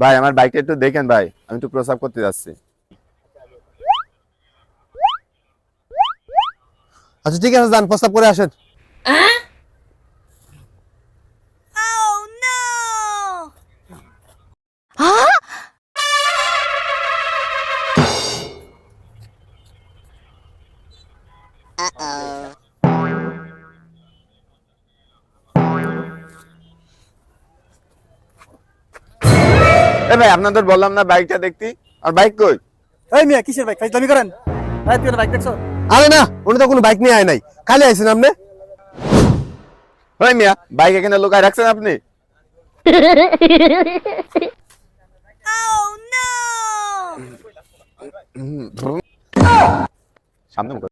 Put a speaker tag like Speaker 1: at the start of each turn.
Speaker 1: ভাই আমার বাইকটা একটু দেখেন ভাই, আমি একটু প্রস্রাব করতে যাচ্ছি।
Speaker 2: আচ্ছা ঠিক আছে, যান প্রস্তাব করে আসেন।
Speaker 1: এ ভাই আপনাদের বললাম না বাইকটা দেখতে, আর বাইক কই?
Speaker 3: এই মিয়া কিসের বাইক ফাইজলামি করেন? এই তুই বাইক দেখছো?
Speaker 2: আরে না, উনি তো কোনো বাইক নিয়ে আয় নাই, খালি আইছেন আপনি।
Speaker 1: ওই মিয়া বাইক এখানে লুকায় রাখছেন আপনি? সামনে মুখ